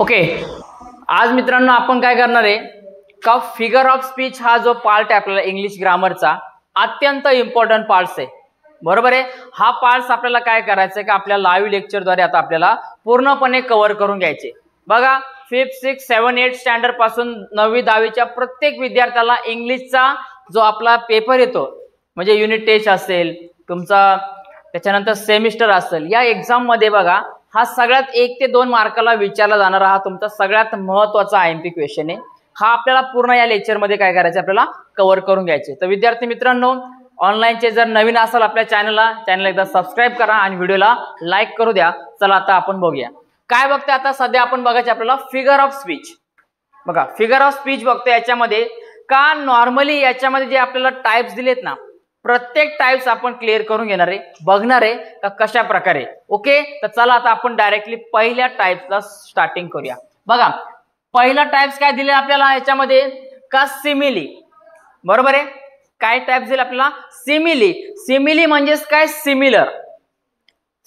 Okay, आज मित्रांनो आपण काय करणार आहे का फिगर ऑफ स्पीच हा जो पार्ट आहे आपल्याला इंग्लिश ग्रामरचा अत्यंत इम्पॉर्टंट पार्ट्स आहे, बरोबर आहे। हा पार्ट्स आपल्याला काय करायचं आहे का आपल्या लाईव्ह लेक्चरद्वारे आता आपल्याला पूर्णपणे कव्हर करून घ्यायचे। बघा 5th 6th 7th 8th standard पासून 9वी 10वीच्या प्रत्येक विद्यार्थ्याला इंग्लिशचा जो आपला पेपर येतो म्हणजे युनिट टेस्ट असेल तुमचा, त्याच्यानंतर सेमिस्टर असेल, या एक्झाम मध्ये बघा हा सगळ्यात 1 ते 2 मार्काला विचारला जाणारा हा तुमचा सगळ्यात महत्त्वाचा IMP क्वेश्चन आहे। हा आपल्याला पूर्ण या लेक्चर मध्ये काय करायचं आपल्याला कव्हर करून घ्यायचे। तर विद्यार्थी मित्रांनो, ऑनलाईनचे जर नवीन असाल आपल्या चॅनल एकदा सबस्क्राईब करा आणि व्हिडिओला लाईक करू द्या। चला आता आपण बघूया काय बघतोय। आता सध्या आपण बघायचे आपल्याला फिगर ऑफ स्पीच। बघा फिगर ऑफ स्पीच बघतोय, याच्यामध्ये का नॉर्मली याच्यामध्ये जे आपल्याला टाइप्स दिलेत ना, प्रत्येक टाइप्स आपण क्लिअर करून घेणार आहे, बघणार आहे का कशा प्रकारे। ओके, तर चला आता आपण डायरेक्टली पहिल्या टाइप्सला स्टार्टिंग करूया। बघा पहिला टाइप्स काय दिले आपल्याला याच्यामध्ये का सिमिली, बरोबर आहे। काय टाइप्स दिले आपल्याला सिमिली। सिमिली म्हणजेच काय सिमिलर,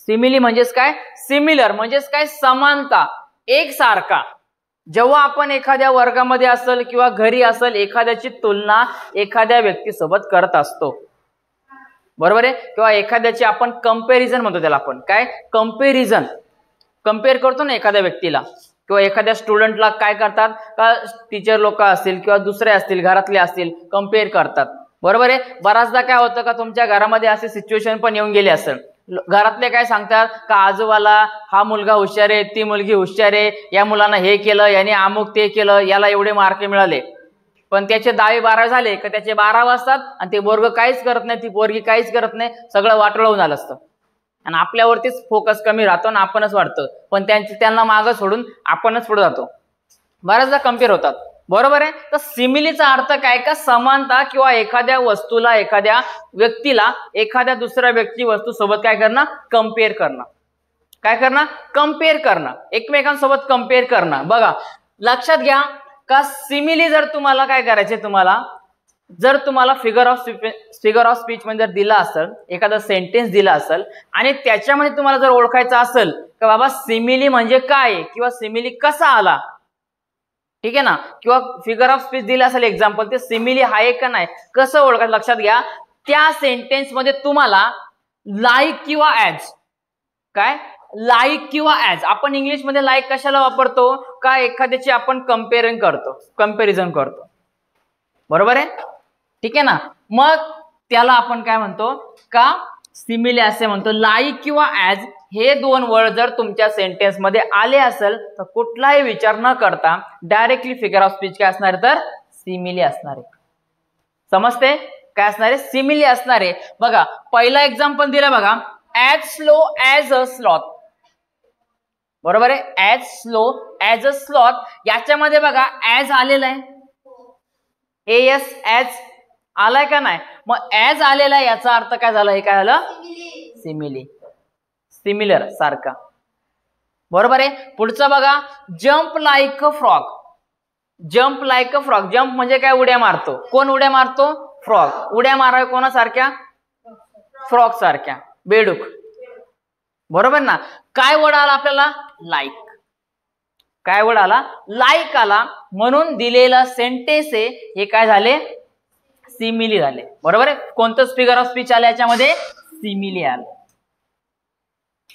सिमिली म्हणजेच काय सिमिलर म्हणजेच काय समानता, एकसारखा। जेव्हा आपण एखाद्या वर्गामध्ये असेल किंवा घरी असेल एखाद्याची तुलना एखाद्या व्यक्तीसोबत करत असतो, बरोबर आहे, किंवा एखाद्याची आपण कंपॅरिझन म्हणतो, त्याला आपण काय कंपॅरिझन कंपेअर करतो ना एखाद्या व्यक्तीला किंवा एखाद्या स्टुडंटला काय करतात का टीचर लोक असतील किंवा दुसरे असतील घरातले असतील कंपेअर करतात, बरोबर आहे। बराचदा काय होतं का तुमच्या घरामध्ये असे सिच्युएशन पण येऊन गेले असेल, घरातले काय सांगतात का आजोबाला हा मुलगा हुशार आहे, ती मुलगी हुशार आहे, या मुलानं हे केलं, याने अमुक ते केलं, याला एवढे मार्क मिळाले, पण त्याचे 10वी 12 झाले का त्याचे 12 वाजतात आणि ते पोरग काहीच करत नाही, ती पोरगी काहीच करत नाही, सगळं वाटळवून आलं असतं आणि आपल्यावरतीच फोकस कमी राहतो आणि आपणच वाटतं, पण त्यांना मागं सोडून आपणच पुढे जातो, बऱ्याचदा कम्पेअर होतात, बरोबर आहे। तर सिमिलीचा अर्थ काय का समानता किंवा एखाद्या वस्तूला एखाद्या व्यक्तीला एखाद्या दुसऱ्या व्यक्ती वस्तू सोबत काय करणं कम्पेअर करणं, काय करणं कम्पेअर करणं, एकमेकांसोबत कम्पेअर करणं। बघा लक्षात घ्या का सिमिली जर तुम्हाला काय करायचे, जर तुम्हाला फिगर ऑफ स्पीच मध्ये जर दिला असेल, एखादा सेंटेन्स दिला असेल आणि त्याच्यामध्ये तुम्हाला जर ओळखायचं असेल का बाबा सिमिली म्हणजे काय किंवा सिमिली कसा आला, ठीक आहे ना, किंवा फिगर ऑफ स्पीच दिला असेल एक्झाम्पल, ते सिमिली आहे का नाही कसं ओळखायचं, लक्षात घ्या त्या सेंटेन्स मध्ये तुम्हाला लाईक किंवा ऍज, काय लाईक किंवा ऍज, आपण इंग्लिश मध्ये लाईक कशाला वापरतो का एखाद्याची आपण कंपॅरिझन करतो, बरोबर आहे, ठीक आहे ना, मग त्याला आपण काय म्हणतो का सिमिली असे म्हणतो। लाईक किंवा ऍज हे 2 वर्ड जर तुमच्या सेंटेन्स मध्ये आले असेल तर कुठलाही विचार न करता डायरेक्टली फिगर ऑफ स्पीच काय असणार तर सिमिली असणार आहे, समजते काय असणार आहे सिमिली असणार आहे। बघा पहिला एक्झाम्पल दिला बघा, as slow as a sloth, बरोबर आहे, as slow as a sloth, याच्यामध्ये बघा ऍज आलेला आहे, एस ऍज आलाय का नाही, मग ऍज आलेला आहे याचा अर्थ काय झाला, हे काय झालं सिमिली, सिमिलर सारखा, बरोबर आहे। पुढचं बघा jump like a frog, jump like a frog, jump म्हणजे काय उड्या मारतो, कोण उड्या मारतो फ्रॉग, उड्या माराव्या कोणासारख्या फ्रॉग सारख्या, बेडूक, बरोबर ना। काय वर्ड आला आपल्याला लाईक, काय वर्ड आला लाईक आला, म्हणून दिलेला सेंटेन्स आहे हे काय झाले सिमिली झाले, बरोबर आहे। कोणतं फिगर ऑफ स्पीच आलं याच्यामध्ये सिमिली आलं,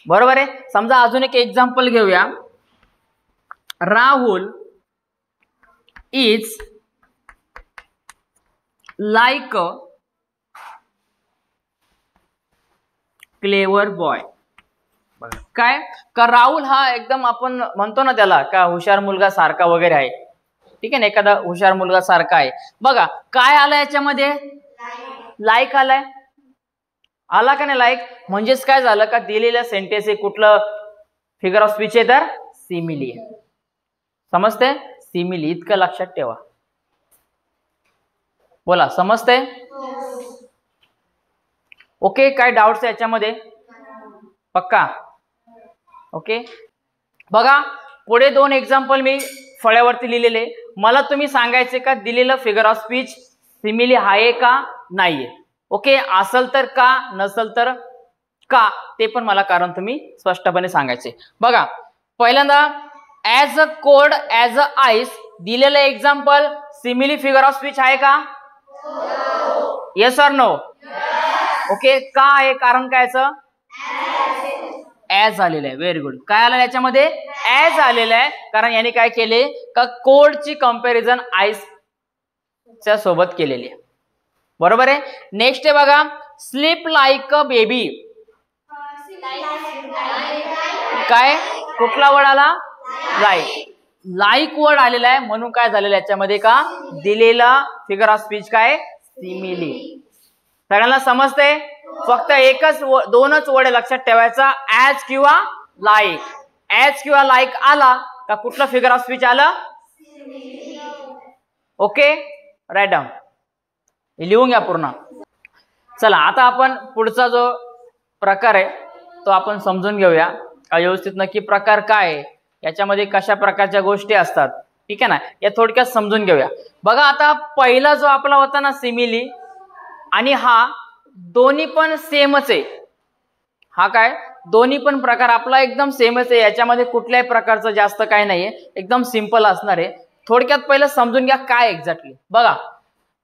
बरोबर आहे। समजा अजून एक एक्झाम्पल घेऊया, Rahul is like a clever boy, काय का राहुल हा एकदम आपण म्हणतो ना त्याला का हुशार मुलगा सारखा वगैरे आहे, ठीक आहे ना, एखादा हुशार मुलगा सारखा आहे। बघा काय आलं याच्यामध्ये लाईक आलाय, आला का नाही लाईक, म्हणजेच काय झालं का दिलेल्या सेंटेन्स हे कुठलं फिगर ऑफ स्पीच आहे तर सिमिली आहे, समजते सिमिली, इतकं लक्षात ठेवा, बोला समजते ओके। काय डाऊट्स याच्यामध्ये पक्का ओके। बघा पुढे 2 एक्झाम्पल मी फळ्यावरती लिहिलेले, मला तुम्ही सांगायचे का दिलेलं फिगर ऑफ स्पीच सिमिली आहे का नाहीये, ओके, असेल तर का, नसेल तर का, ते पण मला कारण तुम्ही स्पष्टपणे सांगायचे। बघा पहिल्यांदा as a cold as a ice दिलेलं example simile figure of speech आहे का? Yes or no? ओके, का आहे? कारण कायचं? ऍज आलेलं आहे. Very good. काय आलं याच्यामध्ये? ऍज आलेलं आहे. कारण याने काय केले का कोल्डची कंपॅरिझन आईस च्या सोबत केलेली आहे. बरोबर आहे. नेक्स्ट आहे बघा, स्लीप लाईक अ बेबी. काय कुठला वर्ड आला? लाईक. लाईक वर्ड आलेला आहे म्हणून काय झालेलं याच्यामध्ये का दिलेला फिगर ऑफ स्पीच काय? सिमिली. सगळ्यांना समजते? फक्त एकच दोनच वर्ड लक्षात ठेवायचा, ऍज किंवा लाईक. ऍज किंवा लाईक आला का कुठलं फिगर ऑफ स्पीच आलं? Okay, write down. लिहून घ्या पूर्ण. चला आता आपण पुढचा जो प्रकार आहे तो आपण समजून घेऊया का व्यवस्थित नक्की प्रकार काय आहे, याच्यामध्ये कशा प्रकारच्या गोष्टी असतात. ठीक आहे ना, या थोडक्यात समजून घेऊया. बघा आता पहिला जो आपला होता ना सिमिली, आणि हा दोन्ही पण सेमच आहे. हा काय दोन्ही पण प्रकार आपला एकदम सेमच आहे. याच्यामध्ये कुठल्याही प्रकारचं जास्त काय नाहीये, एकदम सिंपल असणार आहे. थोडक्यात पहिलं समजून घ्या काय एक्झॅक्टली. बघा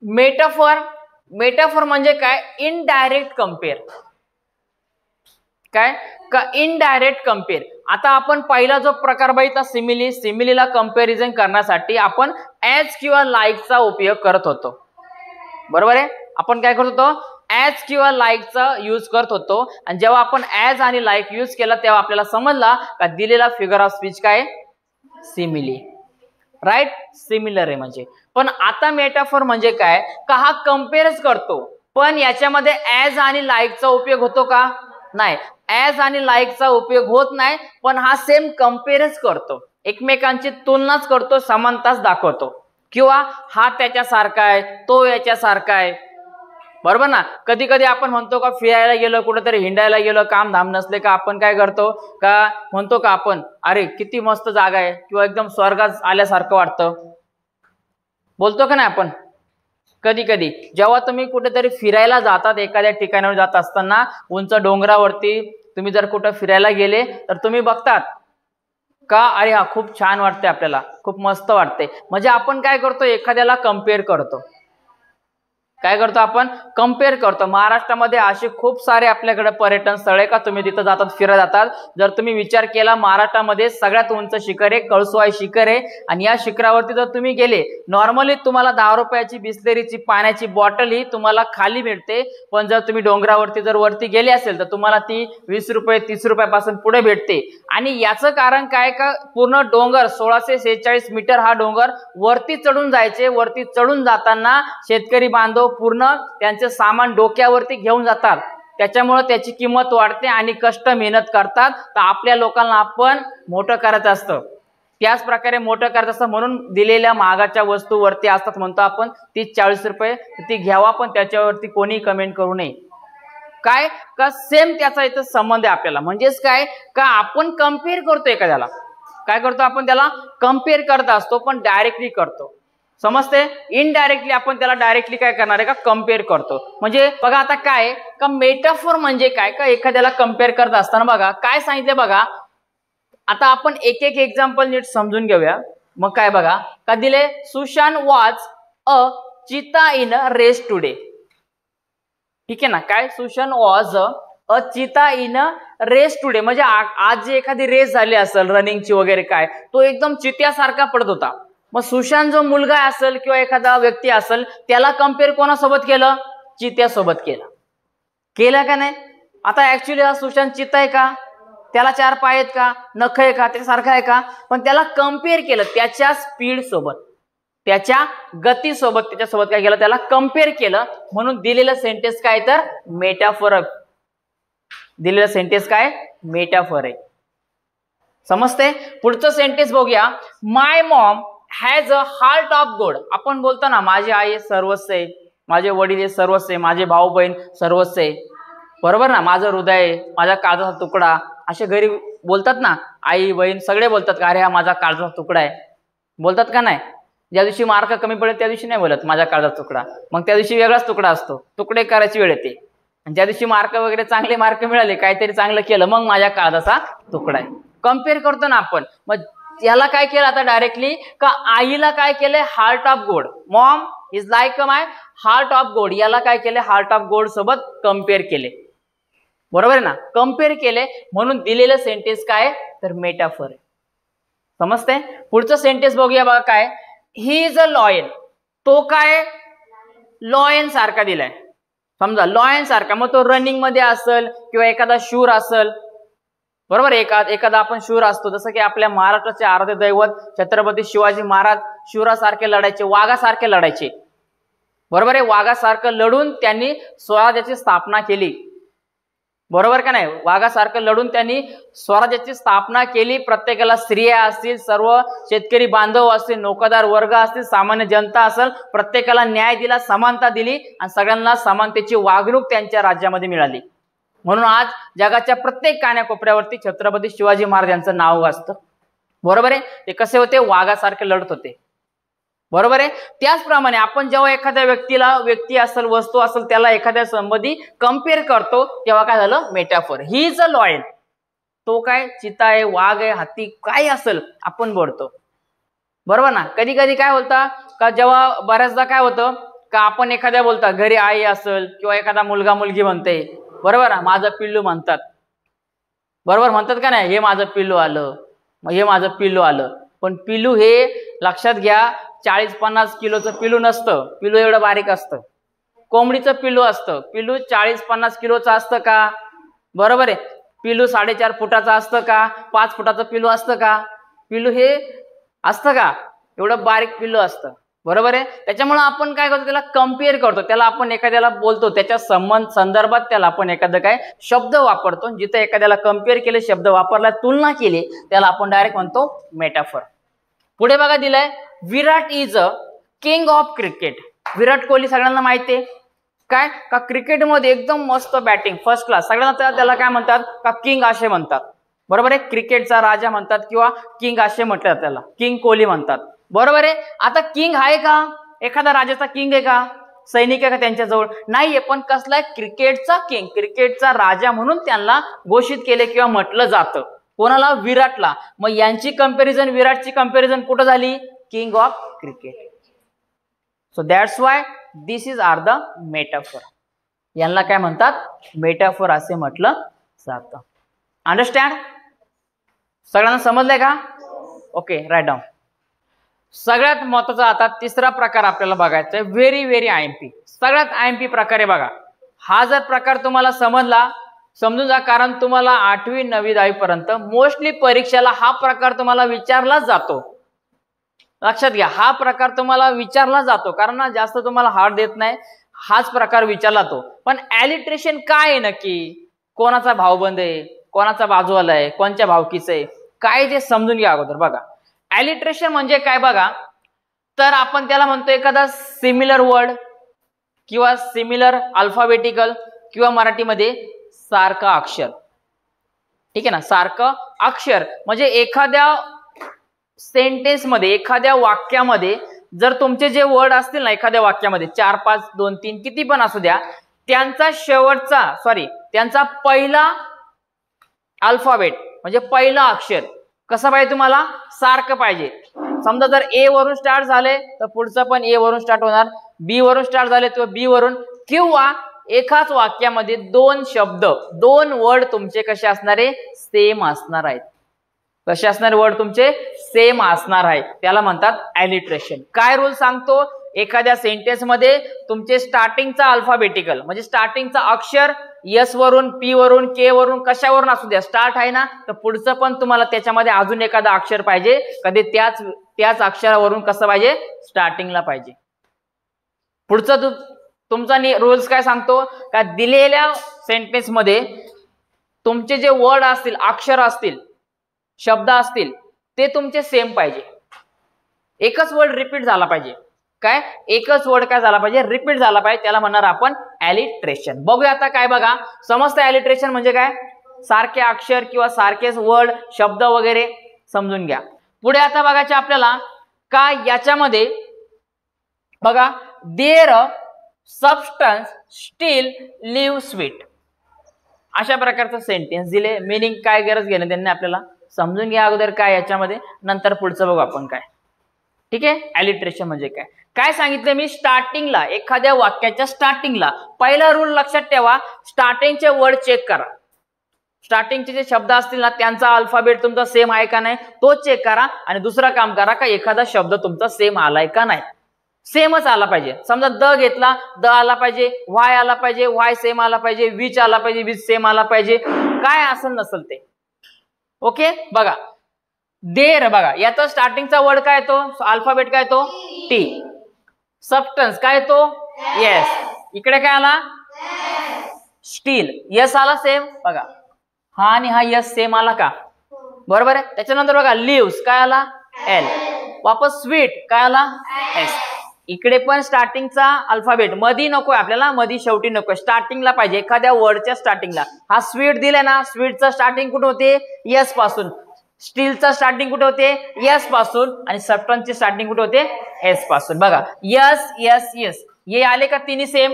मेटाफॉर. मेटाफॉर म्हणजे काय? Indirect compare. काय का इनडायरेक्ट कंपेअर. आता आपण पहिला जो प्रकार बघितला सिमिली, सिमिलीला कंपॅरिझन करण्यासाठी आपण ऍज किंवा लाईकचा उपयोग करत होतो. बरोबर आहे. आपण काय करत होतो? ऍज किंवा लाईकचा यूज करत होतो. आणि जेव्हा आपण ऍज आणि लाईक यूज केला तेव्हा आपल्याला समजला का दिलेला फिगर ऑफ स्पीच काय? सिमिली. राईट, सिमिलर आहे म्हणजे. पण आता मेटाफॉर म्हणजे काय का हा कंपेअरच करतो, पण याच्यामध्ये ऍज आणि लाईकचा उपयोग होतो का? नाही, ऍज आणि लाईकचा उपयोग होत नाही, पण हा सेम कंपेअरच करतो, एकमेकांची तुलनाच करतो, समानताच दाखवतो. किंवा हा त्याच्यासारखा आहे, तो याच्यासारखा आहे. बरोबर ना. कधी कधी आपण म्हणतो का फिरायला गेलो, कुठेतरी हिंडायला गेलो, काम धाम नसले का आपण काय करतो का म्हणतो का आपण अरे किती मस्त जागा आहे, किंवा एकदम स्वर्गात आल्यासारखं वाटतं. बोलतो का नाही आपण? कधी कधी जेव्हा तुम्ही कुठेतरी फिरायला जातात, एखाद्या ठिकाणावर जात असताना उंच डोंगरावरती तुम्ही जर कुठं फिरायला गेले तर तुम्ही बघतात का अरे हा खूप छान वाटते, आपल्याला खूप मस्त वाटते. म्हणजे आपण काय करतो? एखाद्याला कंपेअर करतो. काय करतो? आपण कंपेअर करतो. महाराष्ट्रामध्ये असे खूप सारे आपल्याकडे पर्यटन स्थळ आहे का तुम्ही तिथं जातात, फिरायला जातात. जर तुम्ही विचार केला महाराष्ट्रामध्ये सगळ्यात उंच शिखर आहे कळसुबाई शिखर आहे, आणि या शिखरावरती जर तुम्ही गेले नॉर्मली तुम्हाला 10 रुपयाची बिस्लेरीची पाण्याची बॉटल ही तुम्हाला खाली मिळते. पण जर तुम्ही डोंगरावरती जर वरती गेले असेल तर तुम्हाला ती 20 रुपये 30 रुपयापासून पुढे भेटते. आणि याचं कारण काय का पूर्ण डोंगर 1646 मीटर हा डोंगर वरती चढून जायचे. वरती चढून जाताना शेतकरी बांधव पूर्ण त्यांचे सामान डोक्यावरती घेऊन जातात, त्याच्यामुळे त्याची किंमत वाढते आणि कष्ट मेहनत करतात. तर आपल्या लोकांना आपण मोठं करायचं असतं, त्याच प्रकारे मोठं करायचं असतं, म्हणून दिलेल्या महागाच्या वस्तू वरती असतात. म्हणतो आपण 30-40 रुपये ती घ्यावा, पण त्याच्यावरती कोणी कमेंट करू नये. काय का सेम त्याचा इथं संबंध आहे आपल्याला. म्हणजेच काय का आपण कंपेअर करतो एखाद्याला. काय करतो? आपण त्याला कंपेअर करत असतो, पण डायरेक्टली करतो. समजते? इनडायरेक्टली आपण त्याला डायरेक्टली काय करणार आहे का कंपेअर करतो. म्हणजे बघा आता काय का मेटाफोर म्हणजे काय का एखाद्याला कंपेअर करत असताना बघा काय सांगितले. बघा आता आपण एक एक एक्झाम्पल नीट समजून घेऊया. मग काय बघा का दिले, सुशांत वॉज अ चीता इन अ रेस टुडे. ठीक आहे ना. काय सुशांत वॉज अ चीता इन अ रेस टुडे म्हणजे आज जी एखादी रेस झाली असेल रनिंगची वगैरे काय, तो एकदम चित्यासारखा पडत होता. मग सुशांत जो मुलगा असेल किंवा एखादा व्यक्ती असेल त्याला कंपेअर कोणासोबत केलं? चित्यासोबत केलं. केलं का नाही? आता ऍक्च्युली हा सुशांत चित्ता आहे का? त्याला 4 पाय आहेत का? नख आहे का? त्याच्यासारखा आहे का? पण त्याला कंपेअर केलं त्याच्या स्पीड सोबत, त्याच्या गतीसोबत, त्याच्यासोबत काय केलं? त्याला कंपेअर केलं. म्हणून दिलेलं सेंटेन्स काय तर मेटाफोर. दिलेलं सेंटेन्स काय? मेटाफोर आहे. समजते? पुढचं सेंटेन्स बघूया. My mom has a heart of gold. आपण बोलतो ना माझी आई सर्वस्व आहे, माझे वडील सर्वस्व आहे, माझे भाऊ बहीण सर्वस्व आहे. बरोबर ना. माझं हृदय, माझ्या काळजाचा तुकडा, असे घरी बोलतात ना आई बहीण सगळे बोलतात का अरे हा माझा काळजाचा तुकडा आहे. बोलतात का नाही? ज्या दिवशी मार्क कमी पडेल त्या दिवशी नाही बोलत माझा काळजाचा तुकडा, मग त्या दिवशी वेगळाच तुकडा असतो, तुकडे करायची वेळ येते. आणि ज्या दिवशी मार्क वगैरे चांगले मार्क मिळाले, काहीतरी चांगलं केलं, मग माझ्या काळजाचा तुकडा आहे. कंपेअर करतो ना आपण. मग याला काय केलं आता डायरेक्टली का आईला काय केलंय heart of gold, Maugham is like my heart of gold, याला काय केले हार्ट ऑफ गोल्ड सोबत कम्पेअर केले, बरोबर आहे ना, कम्पेअर केले म्हणून दिलेलं सेंटेन्स काय तर मेटाफर आहे. समजतंय? पुढचं सेंटेन्स बघूया बघा काय, ही इज अ लॉयन, तो काय लॉयन सारखा दिलाय, समजा लॉयन सारखा, मग तो रनिंग मध्ये असेल किंवा एखादा शूर असेल, बरोबर, एखादा आपण शूर असतो, जसं की आपल्या महाराष्ट्राचे आराध्य दैवत छत्रपती शिवाजी महाराज शूरासारखे लढायचे, वाघासारखे लढायचे, बरोबर आहे, वाघासारखं लढून त्यांनी स्वराज्याची स्थापना केली, बरोबर का नाही, वाघासारखं लढून त्यांनी स्वराज्याची स्थापना केली, प्रत्येकाला स्त्रिया असतील, सर्व शेतकरी बांधव असतील, नोकरदार वर्ग असतील, सामान्य जनता असेल, प्रत्येकाला न्याय दिला, समानता दिली आणि सगळ्यांना समानतेची वागणूक त्यांच्या राज्यामध्ये मिळाली. म्हणून आज जगाच्या प्रत्येक कानाकोपऱ्यावरती छत्रपती शिवाजी महाराज यांचं नाव असतं, बरोबर आहे. ते कसे होते, वाघासारखे लढत होते, बरोबर आहे. त्याचप्रमाणे आपण जेव्हा एखाद्या व्यक्ती असेल, वस्तू असेल, त्याला एखाद्या संबंधी कम्पेअर करतो तेव्हा काय झालं metaphor. He is a lion, तो काय चिता आहे, वाघ आहे, हत्ती काय असेल आपण बोलतो, बरोबर ना. कधी कधी काय होतं का जेव्हा बऱ्याचदा काय होतं का आपण एखाद्या बोलता घरी आई असेल किंवा एखादा मुलगा मुलगी म्हणते, बरोबर ना, माझं पिल्लू म्हणतात, बरोबर म्हणतात का नाही, हे माझं पिल्लू आलं, हे माझं पिल्लू आलं. पण पिल्लू हे लक्षात घ्या 40-50 किलोचं पिल्लू नसतं, पिल्लू एवढं बारीक असतं. कोंबडीचं पिल्लू असतं, पिल्लू 40-50 किलोचं असतं का, बरोबर आहे. पिल्लू 4.5 फुटाचं असतं का, 5 फुटाचं पिल्लू असतं का, पिल्लू हे असतं का, एवढं बारीक पिल्लू असतं, बरोबर आहे. त्याच्यामुळे आपण काय करतो, त्याला कम्पेअर करतो, त्याला आपण एखाद्याला बोलतो, त्याच्या संदर्भात त्याला आपण एखादं काय शब्द वापरतो, जिथे एखाद्याला कम्पेअर केले, शब्द वापरला, तुलना केली, त्याला आपण डायरेक्ट म्हणतो मेटाफर. पुढे बघा दिलंय, Virat is a king of cricket. Virat Kohli सगळ्यांना माहिती आहे काय का क्रिकेटमध्ये एकदम मस्त बॅटिंग, फर्स्ट क्लास, सगळ्यांना त्याला काय म्हणतात का किंग असे म्हणतात, बरोबर आहे. क्रिकेटचा राजा म्हणतात किंवा किंग असे म्हटलं, त्याला किंग कोहली म्हणतात, बरोबर आहे. आता किंग आहे का, एखादा राजाचा किंग आहे का, सैनिक आहे का त्यांच्याजवळ, नाहीये, पण कसला आहे क्रिकेटचा किंग, क्रिकेटचा राजा म्हणून त्यांना घोषित केले किंवा म्हटलं जातं. कोणाला, विराटला. मग यांची कंपॅरिझन, विराटची कंपॅरिझन कुठं झाली, king of cricket. So that's why this is are the metaphor. यांना काय म्हणतात, मेटाफर असे म्हटलं जातं. अंडरस्टँड? सगळ्यांना समजलंय का? Okay, write down. सगळ्यात महत्वाचा आता तिसरा प्रकार आपल्याला बघायचा आहे, व्हेरी व्हेरी आयएमपी. सगळ्यात आयएमपी प्रकार आहे बघा. हा जर प्रकार तुम्हाला समजला, समजून जा, कारण तुम्हाला 8वी 9वी 10वी पर्यंत मोस्टली परीक्षेला हा प्रकार तुम्हाला विचारलाच जातो. लक्षात घ्या, हा प्रकार तुम्हाला विचारला जातो, कारण ना जास्त तुम्हाला हार्ड देत नाही, हाच प्रकार विचारला तो. पण ॲलिट्रेशन काय आहे नक्की, कोणाचा भावबंद आहे, कोणाचा बाजूवाला आहे, कोणत्या भावकीचं आहे, काय ते समजून घ्या अगोदर. बघा ॲलिट्रेशन म्हणजे काय बघा, तर आपण त्याला म्हणतो एखादा सिमिलर वर्ड किंवा सिमिलर अल्फाबेटिकल किंवा मराठीमध्ये सारखं अक्षर, ठीक आहे ना. सारखं अक्षर म्हणजे एखाद्या सेंटेन्स मध्ये, एखाद्या वाक्यामध्ये जर तुमचे जे वर्ड असतील ना एखाद्या वाक्यामध्ये 4, 5, 2, 3 किती पण असू द्या, त्यांचा त्यांचा पहिला अल्फाबेट म्हणजे पहिला अक्षर कसं पाहिजे तुम्हाला, सारखं पाहिजे. समजा जर ए वरून स्टार्ट झाले तर पुढचं पण ए वरून स्टार्ट होणार, बी वरून स्टार्ट झाले तर बी वरून, किंवा एकाच वाक्यामध्ये 2 शब्द 2 वर्ड तुमचे कसे असणारे, सेम असणार आहेत. कसे असणारे वर्ड तुमचे, सेम असणार आहे, त्याला म्हणतात ॲलिट्रेशन. काय रूल सांगतो, एखाद्या सेंटेन्स मध्ये तुमचे स्टार्टिंगचा अल्फाबेटिकल म्हणजे स्टार्टिंगचा अक्षर एस वरून, पी वरून, के वरून, कशावरून असू द्या, स्टार्ट आहे ना, तर पुढचं पण तुम्हाला त्याच्यामध्ये अजून एखादा अक्षर पाहिजे, कधी त्याच अक्षरावरून कसं पाहिजे, स्टार्टिंगला पाहिजे. पुढचं तुमचा रूल्स काय सांगतो का, दिलेल्या सेंटेन्स मध्ये तुमचे जे वर्ड असतील, अक्षर असतील, शब्द असतील, ते तुमचे सेम पाहिजे. एकच वर्ड रिपीट झाला पाहिजे. काय, एकच वर्ड काय झाला पाहिजे, रिपीट झाला पाहिजे, त्याला म्हणणार आपण ॲलिट्रेशन. बघूया आता काय, बघा समजतं ॲलिट्रेशन म्हणजे काय, सारखे अक्षर किंवा सारखेच वर्ड, शब्द वगैरे समजून घ्या. पुढे आता बघायचे आपल्याला का, याच्यामध्ये बघा, their substance still live sweet, अशा प्रकारचं सेंटेन्स दिले. मिनिंग काय गरज घेणं त्यांनी आपल्याला, समजून घ्या अगोदर काय याच्यामध्ये, नंतर पुढचं बघू आपण काय. ठीक आहे. अलिट्रेशन म्हणजे काय काय सांगितलं मी, स्टार्टिंगला एखाद्या वाक्याच्या स्टार्टिंगला पहिला रूल लक्षात ठेवा, स्टार्टिंगचे वर्ड चेक करा. स्टार्टिंगचे जे शब्द असतील ना त्यांचा अल्फाबेट तुमचा सेम आहे का नाही तो चेक करा. आणि दुसरं काम करा का एखादा शब्द तुमचा सेम आलाय का नाही, सेमच आला पाहिजे. समजा द घेतला, द आला पाहिजे, वाय आला पाहिजे, वाय सेम आला पाहिजे, विच आला पाहिजे, विच सेम आला पाहिजे, काय असेल नसेल ते. ओके. बघा देर, बघा याचा स्टार्टिंगचा वर्ड काय तो, अल्फाबेट काय तो टी. सबस्टन्स काय तो येस, इकडे काय आला स्टील, यस आला सेम. बघा हा आणि हा यस सेम आला का, बरोबर आहे. त्याच्यानंतर बघा लिव्स काय आला एल, वापस स्वीट काय आला एस. इकडे पण स्टार्टिंगचा अल्फाबेट मधी नकोय आपल्याला, मधी शेवटी नकोय, स्टार्टिंगला पाहिजे एखाद्या वर्डच्या स्टार्टिंगला. हा स्वीट दिलाय ना, स्वीटचा स्टार्टिंग कुठे होते यस पासून, स्टीलचा स्टार्टिंग कुठे होते यस पासून, आणि सबस्टन्सचे स्टार्टिंग कुठे होते एस पासून. बघा यस यस यस हे आले का तिन्ही सेम,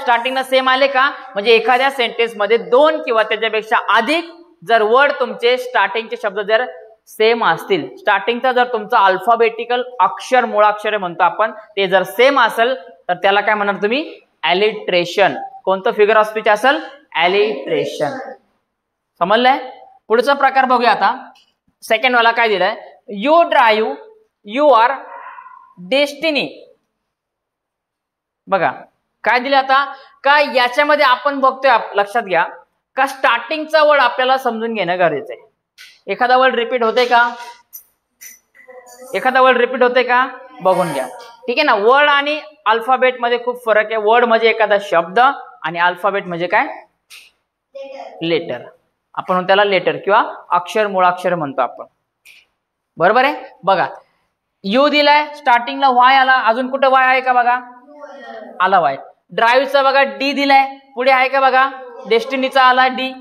स्टार्टिंगला सेम आले का, म्हणजे एखाद्या सेंटेन्स मध्ये दोन किंवा त्याच्यापेक्षा अधिक जर वर्ड तुमचे स्टार्टिंगचे शब्द जर सेम असतील, स्टार्टिंगचा जर तुमचा अल्फाबेटिकल अक्षर मुळाक्षर म्हणतो आपण ते जर सेम असेल तर त्याला काय म्हणणार तुम्ही अलिट्रेशन. कोणतं फिगर ऑफ स्पीच असेल अलिट्रेशन. समजलंय. पुढचा प्रकार बघूया आता. सेकंड वाला काय दिलाय, यू ड्राईव्ह युअर डेस्टिनी. बघा काय दिलं आता का याच्यामध्ये आपण बघतोय, लक्षात घ्या का स्टार्टिंगचा वर्ड आपल्याला समजून घेणं गरजेचं आहे. एखादा वर्ड रिपीट होते का, एखादा वर्ड रिपीट होते का बघून घ्या. ठीक आहे ना. वर्ड आणि अल्फाबेट मध्ये खूप फरक आहे. वर्ड म्हणजे एखादा शब्द आणि अल्फाबेट म्हणजे काय लेटर. आपण त्याला लेटर किंवा अक्षर मुळाक्षर म्हणतो आपण, बरोबर आहे. बघा यू दिलाय, स्टार्टिंगला वाय आला, अजून कुठं वाय आहे का बघा आला वाय. ड्राईव्हचा बघा डी दिलाय, पुढे आहे का बघा डेस्टिनीचा आला डी,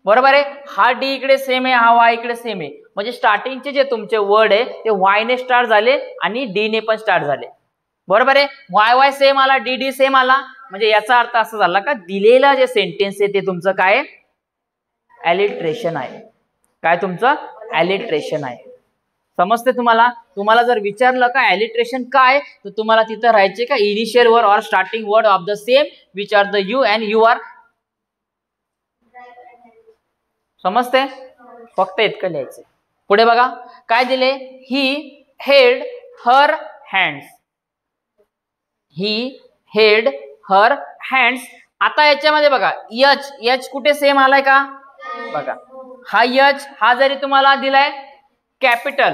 बरोबर आहे. हा डी इकडे सेम आहे, हा वाय इकडे सेम आहे, म्हणजे स्टार्टिंगचे जे तुमचे वर्ड आहे ते वाय ने स्टार्ट झाले आणि डी ने पण स्टार्ट झाले, बरोबर आहे. वाय वाय सेम आला, डी डी सेम आला, म्हणजे याचा अर्थ असा झाला का दिलेला जे सेंटेन्स आहे ते तुमचं काय अलिट्रेशन आहे. काय तुमचं अलिट्रेशन आहे. समजते तुम्हाला. तुम्हाला जर विचारलं का अलिट्रेशन काय, तर तुम्हाला तिथं राहायचे का initial word or starting word of the same which are the you and you are. समजते. फक्त इतकं लिहायचं. पुढे बघा काय दिले, he held her hands. He held her hands. आता याच्यामध्ये बघा यच, यच कुठे सेम आलाय का बघा, हा यच हा जरी तुम्हाला दिलाय कॅपिटल,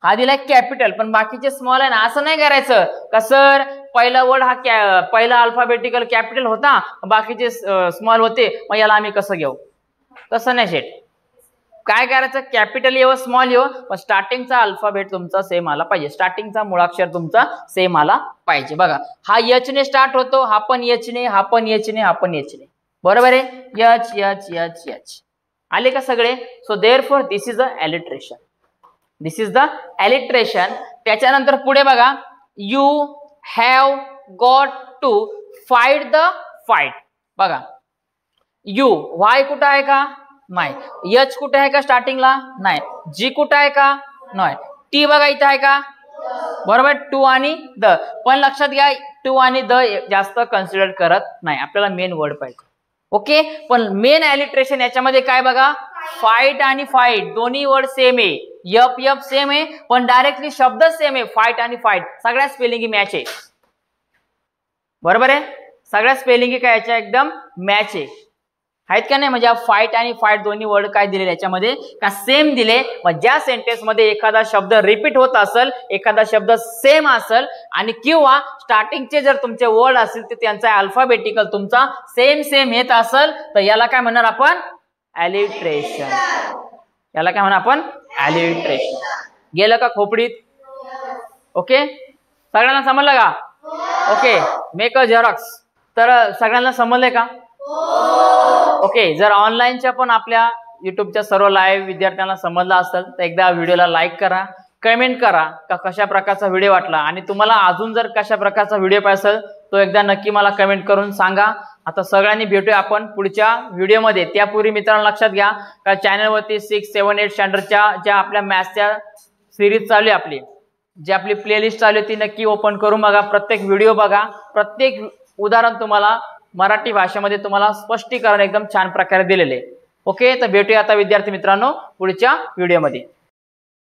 हा दिलाय कॅपिटल पण बाकीचे स्मॉल आहे ना, असं नाही करायचं का सर पहिला वर्ड हा पहिला अल्फाबेटिकल कॅपिटल होता बाकीचे स्मॉल होते मग याला आम्ही कसं घेऊ, तसं नाही शेट. काय करायचं कॅपिटल येव स्मॉल येव पण स्टार्टिंगचा अल्फाबेट तुमचा सेम आला पाहिजे, स्टार्टिंगचा मुळाक्षर तुमचा सेम आला पाहिजे. बघा हा यच ने स्टार्ट होतो, हा पण यच ने, हा पण यच ने, हा पण यच ने, बरोबर आहे. यच यच यच यच आले का सगळे. So therefore this is the alliteration, this is the alliteration. त्याच्यानंतर पुढे बघा you have got to fight the fight. बघा यू वाय कुठं आहे का नाही, यच कुठे आहे का स्टार्टिंगला नाही, जी कुठे आहे का नाही, टी बघा इथं आहे का बरोबर, टू आणि द. पण लक्षात घ्या टू आणि द जास्त कन्सिडर करत नाही, आपल्याला मेन वर्ड पाहिजे. ओके. पण मेन अलिट्रेशन याच्यामध्ये काय बघा फाईट आणि फाईट दोन्ही वर्ड सेम आहे, यप यप सेम आहे पण डायरेक्टली शब्द सेम आहे. फाईट आणि फाईट सगळ्या स्पेलिंग मॅच आहे, बरोबर आहे. सगळ्या स्पेलिंग काय याच्या एकदम मॅच आहे, आहेत का नाही. म्हणजे फाईट आणि फाईट दोन्ही वर्ड काय दिले याच्यामध्ये का सेम दिले. मग ज्या सेंटेन्स मध्ये एखादा शब्द रिपीट होत असेल, एखादा शब्द सेम असेल आणि किंवा स्टार्टिंगचे जर तुमचे वर्ड असतील तर त्यांचा अल्फाबेटिकल तुमचा सेम सेम येत असेल तर याला काय म्हणणार आपण अलिट्रेशन. याला काय म्हणणार आपण अलिट्रेशन. गेलं का खोपडीत. ओके सगळ्यांना समजलं का. Okay make a Xerox. तर सगळ्यांना समजलंय का. ओके जर ऑनलाईनच्या पण आपल्या युट्यूबच्या सर्व लाईव्ह विद्यार्थ्यांना समजलं असेल तर एकदा व्हिडिओला लाईक करा, कमेंट करा का कशा प्रकारचा व्हिडिओ वाटला, आणि तुम्हाला अजून जर कशा प्रकारचा व्हिडिओ पाहिजे असेल तो एकदा नक्की मला कमेंट करून सांगा. आता सगळ्यांनी भेटूया आपण पुढच्या व्हिडिओमध्ये. त्यापूर्वी मित्रांनो लक्षात घ्या का चॅनलवरती 6, 7, 8 स्टँडर्डच्या ज्या आपल्या मॅथ्सच्या सिरीज चालू आहे, आपली जी आपली प्लेलिस्ट चालू आहे ती नक्की ओपन करून बघा. प्रत्येक व्हिडिओ बघा, प्रत्येक उदाहरण तुम्हाला मराठी भाषेमध्ये तुम्हाला स्पष्टीकरण एकदम छान प्रकारे दिलेले. ओके, तर भेटूया आता विद्यार्थी मित्रांनो पुढच्या व्हिडिओमध्ये.